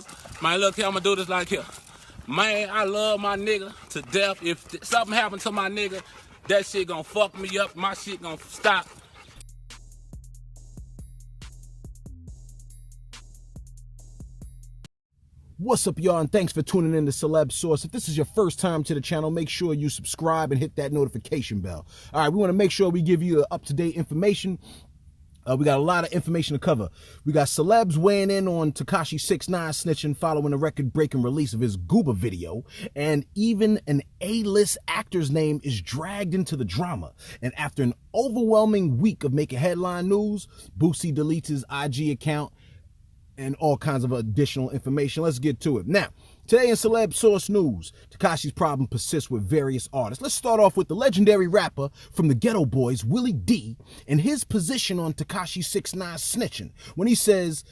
cuz. Man, look here, I'm gonna do this like here. Man, I love my nigga to death. If something happened to my nigga, that shit gonna fuck me up. My shit gonna stop. What's up, y'all, and thanks for tuning in to Celeb Source. If this is your first time to the channel, make sure you subscribe and hit that notification bell. All right, we want to make sure we give you up-to-date information. We got a lot of information to cover. We got celebs weighing in on Tekashi 6ix9ine snitching following the record-breaking release of his Gooba video, and even an A-list actor's name is dragged into the drama. And after an overwhelming week of making headline news, BOOSIE deletes his IG account and all kinds of additional information. Let's get to it. Now, today in Celeb Source News, Tekashi's problem persists with various artists. Let's start off with the legendary rapper from the Ghetto Boys, Willie D, and his position on Tekashi 6ix9ine snitching, when he says,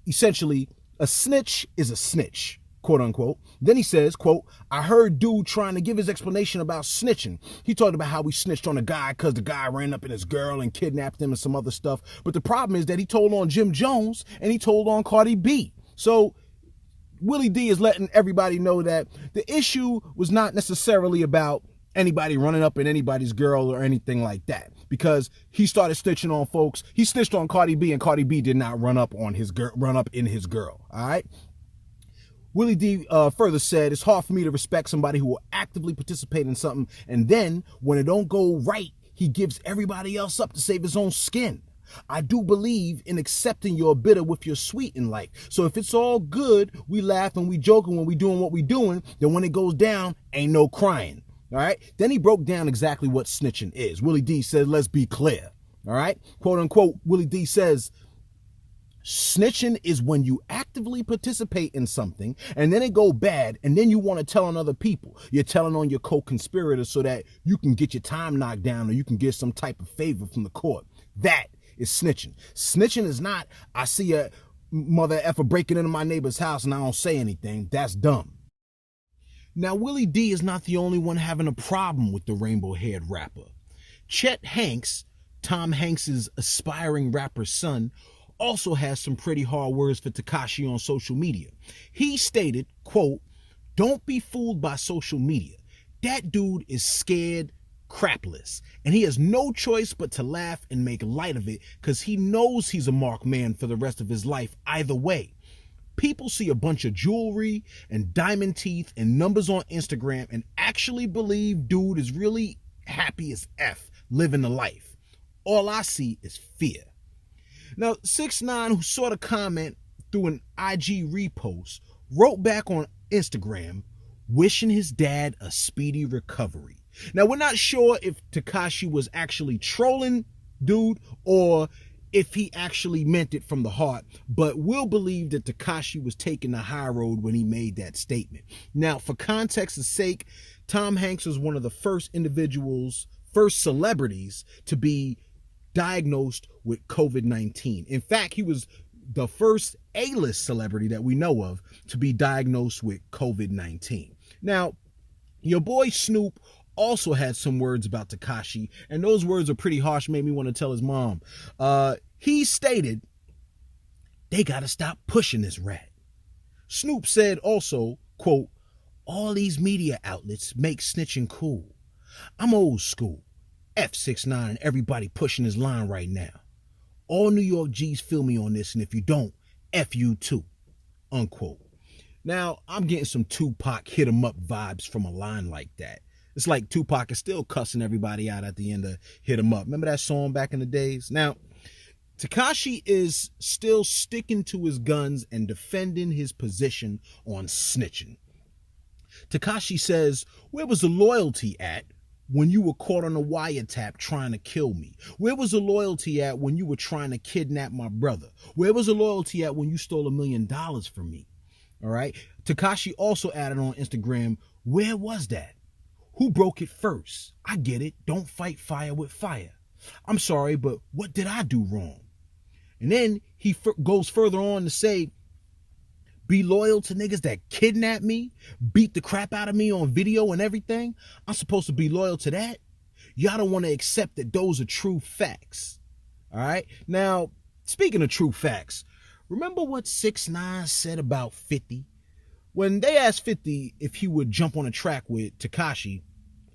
essentially, a snitch is a snitch, quote unquote. Then he says, quote, I heard dude trying to give his explanation about snitching. He talked about how he snitched on a guy because the guy ran up in his girl and kidnapped him and some other stuff. But the problem is that he told on Jim Jones and he told on Cardi B. So Willie D is letting everybody know that the issue was not necessarily about anybody running up in anybody's girl or anything like that, because he started snitching on folks. He snitched on Cardi B, and Cardi B did not run up on his girl, in his girl. All right. Willie D further said, it's hard for me to respect somebody who will actively participate in something, and then when it don't go right, he gives everybody else up to save his own skin. I do believe in accepting your bitter with your sweet in life. So if it's all good, we laugh and we joking when we doing what we doing, then when it goes down, ain't no crying. All right? Then he broke down exactly what snitching is. Willie D said, let's be clear. All right? Quote unquote, Willie D says, snitching is when you actively participate in something and then it go bad and then you want to tell on other people. You're telling on your co-conspirators so that you can get your time knocked down or you can get some type of favor from the court. That is snitching. Snitching is not, I see a mother effer breaking into my neighbor's house and I don't say anything. That's dumb. Now, Willie D is not the only one having a problem with the rainbow-haired rapper. Chet Hanks, Tom Hanks's aspiring rapper son, also has some pretty hard words for Tekashi on social media. He stated, quote, don't be fooled by social media. That dude is scared crapless, and he has no choice but to laugh and make light of it because he knows he's a marked man for the rest of his life either way. People see a bunch of jewelry and diamond teeth and numbers on Instagram and actually believe dude is really happy as F, living the life. All I see is fear. Now, 6ix9ine, who saw the comment through an IG repost, wrote back on Instagram, wishing his dad a speedy recovery. Now, we're not sure if Tekashi was actually trolling dude or if he actually meant it from the heart, but we'll believe that Tekashi was taking the high road when he made that statement. Now, for context's sake, Tom Hanks was one of the first celebrities to be diagnosed with COVID-19. In fact, he was the first A-list celebrity that we know of to be diagnosed with COVID-19. Now, your boy Snoop also had some words about Tekashi, and those words are pretty harsh, made me want to tell his mom. He stated, they gotta stop pushing this rat. Snoop said also, quote, all these media outlets make snitching cool. I'm old school. F 6ix9ine and everybody pushing his line right now. All New York G's feel me on this, and if you don't, F you too, unquote. Now, I'm getting some Tupac hit 'em up vibes from a line like that. It's like Tupac is still cussing everybody out at the end of Hit 'em Up. Remember that song back in the days? Now, Tekashi is still sticking to his guns and defending his position on snitching. Tekashi says, where was the loyalty at when you were caught on a wiretap trying to kill me? Where was the loyalty at when you were trying to kidnap my brother? Where was the loyalty at when you stole $1 million from me? All right. Tekashi also added on Instagram, where was that? Who broke it first? I get it. Don't fight fire with fire. I'm sorry, but what did I do wrong? And then he goes further on to say, be loyal to niggas that kidnap me, beat the crap out of me on video and everything. I'm supposed to be loyal to that? Y'all don't want to accept that those are true facts. All right. Now, speaking of true facts, remember what 6ix9ine said about 50? When they asked 50 if he would jump on a track with Tekashi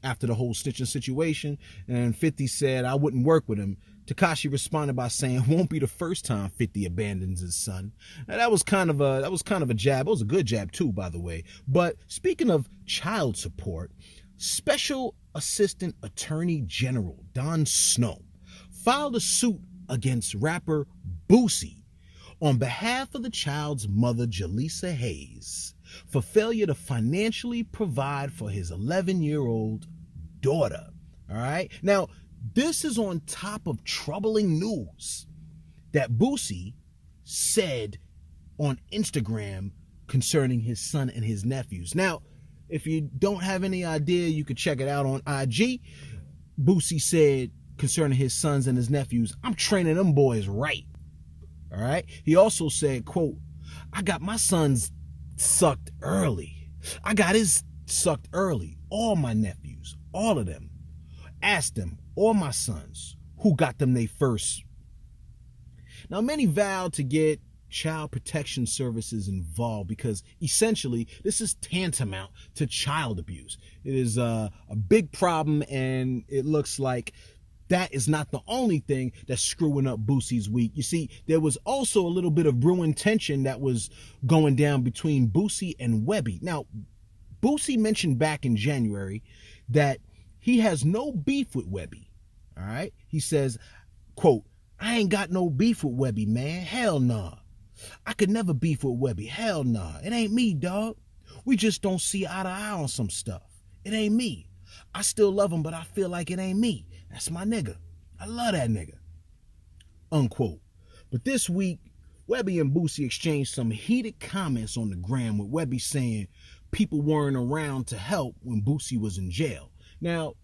after the whole snitching situation, and 50 said, I wouldn't work with him, Tekashi responded by saying, won't be the first time 50 abandons his son. Now that was kind of a jab. It was a good jab too, by the way. But speaking of child support, Special Assistant Attorney General Don Snow filed a suit against rapper BOOSIE on behalf of the child's mother, Jaleesa Hayes, for failure to financially provide for his 11-year-old daughter. All right. Now, this is on top of troubling news that BOOSIE said on Instagram concerning his son and his nephews. Now, if you don't have any idea, you could check it out on IG. BOOSIE said concerning his sons and his nephews, I'm training them boys right. All right. He also said, quote, I got my sons sucked early. I got his sucked early. All my nephews, all of them. Ask them, all my sons, who got them they first. Now, many vowed to get child protection services involved because essentially this is tantamount to child abuse. It is a big problem, and it looks like that is not the only thing that's screwing up Boosie's week. You see, there was also a little bit of brewing tension that was going down between Boosie and Webbie. Now, Boosie mentioned back in January that he has no beef with Webbie. All right? He says, quote, I ain't got no beef with Webbie, man. Hell nah. I could never beef with Webbie. Hell nah. It ain't me, dog. We just don't see eye to eye on some stuff. It ain't me. I still love him, but I feel like it ain't me. That's my nigga. I love that nigga. Unquote. But this week, Webbie and Boosie exchanged some heated comments on the gram, with Webbie saying people weren't around to help when Boosie was in jail. Now,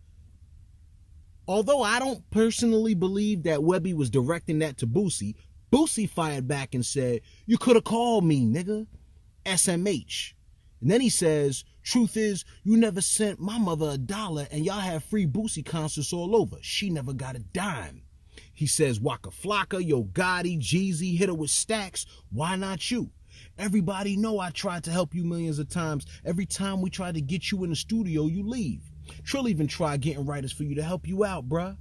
although I don't personally believe that Webbie was directing that to Boosie, Boosie fired back and said, you could have called me, nigga. SMH. And then he says, truth is, you never sent my mother $1 and y'all have free Boosie concerts all over. She never got a dime. He says, Waka Flocka, Yo Gotti, Jeezy, hit her with stacks. Why not you? Everybody know I tried to help you millions of times. Every time we tried to get you in the studio, you leave. Trill even tried getting writers for you to help you out, bruh.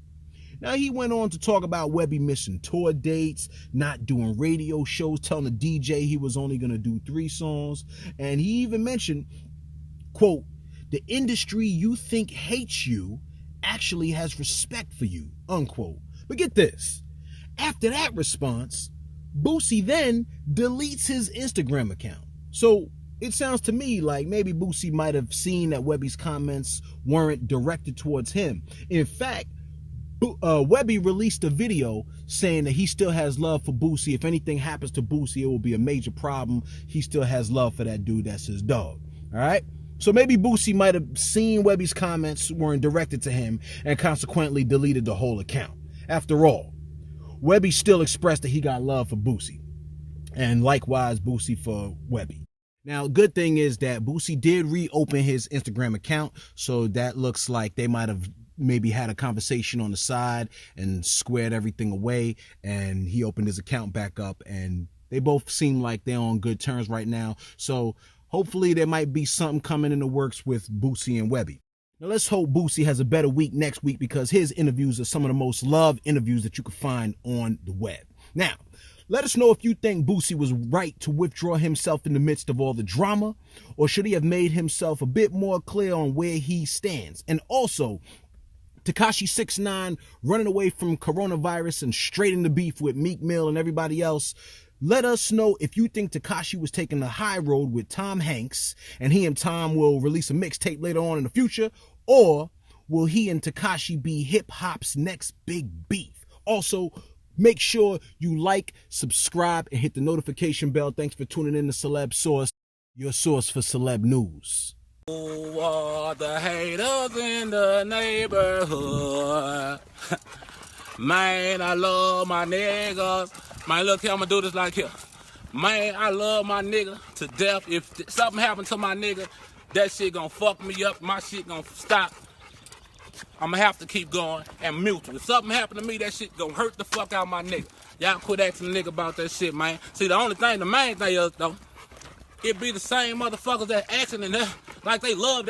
Now, he went on to talk about Webbie missing tour dates, not doing radio shows, telling the DJ he was only going to do 3 songs. And he even mentioned, quote, the industry you think hates you actually has respect for you, unquote. But get this. After that response, Boosie then deletes his Instagram account. So it sounds to me like maybe Boosie might have seen that Webbie's comments weren't directed towards him. In fact, Webbie released a video saying that he still has love for Boosie. If anything happens to Boosie, it will be a major problem. He still has love for that dude. That's his dog. All right? So maybe Boosie might have seen Webbie's comments weren't directed to him and consequently deleted the whole account. After all, Webbie still expressed that he got love for Boosie, and likewise Boosie for Webbie. Now, good thing is that Boosie did reopen his Instagram account, so that looks like they might have maybe had a conversation on the side and squared everything away, and he opened his account back up, and they both seem like they're on good terms right now. So hopefully there might be something coming in the works with Boosie and Webbie. Now let's hope Boosie has a better week next week, because his interviews are some of the most loved interviews that you can find on the web. Now, let us know if you think Boosie was right to withdraw himself in the midst of all the drama, or should he have made himself a bit more clear on where he stands. And also, Tekashi 6ix9ine running away from coronavirus and straight into beef with Meek Mill and everybody else. Let us know if you think Tekashi was taking the high road with Tom Hanks and he and Tom will release a mixtape later on in the future, or will he and Tekashi be hip-hop's next big beef? Also, make sure you like, subscribe, and hit the notification bell. Thanks for tuning in to Celeb Source, your source for celeb news. Who are the haters in the neighborhood? Man, I love my niggas. Man, look here, I'm gonna do this like here. Man, I love my nigga to death. If something happened to my nigga, that shit gonna fuck me up. My shit gonna stop. I'ma have to keep going and mutual. If something happen to me, that shit gonna hurt the fuck out my nigga. Y'all quit asking the nigga about that shit, man. See, the main thing is, though, it be the same motherfuckers that asking and like they love,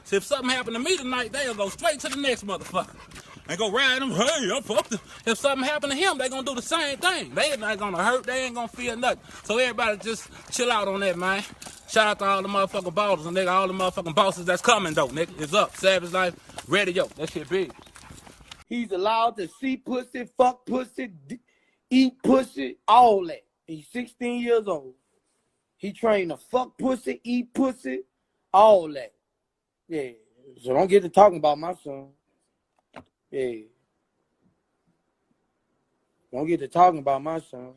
so if something happened to me tonight, they'll go straight to the next motherfucker. And go ride them, hey, I fucked him. If something happened to him, they gonna do the same thing. They not gonna hurt, they ain't gonna feel nothing. So everybody just chill out on that, man. Shout out to all the motherfucking bosses and nigga, all the motherfucking bosses that's coming though, nigga. It's up. Savage Life Radio. That shit big. He's allowed to see pussy, fuck pussy, eat pussy, all that. He's 16 years old. He trained to fuck pussy, eat pussy, all that. Yeah. So don't get to talking about my son. Yeah. Don't get to talking about my son.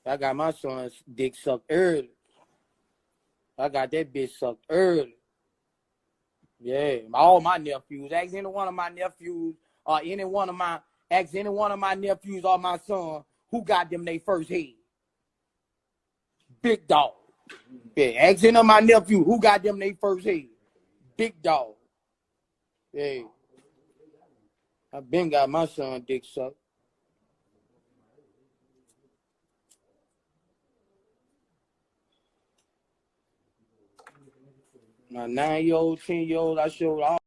I got my son's dick sucked early. I got that bitch sucked early. Yeah. All my nephews. Ask any one of my nephews or ask any one of my nephews or my son who got them their first head. Big dog. Yeah. Ask any of my nephews who got them their first head. Big dog. Yeah. I been got my son dick sucked. My 9-year-old, 10-year-old, I showed all.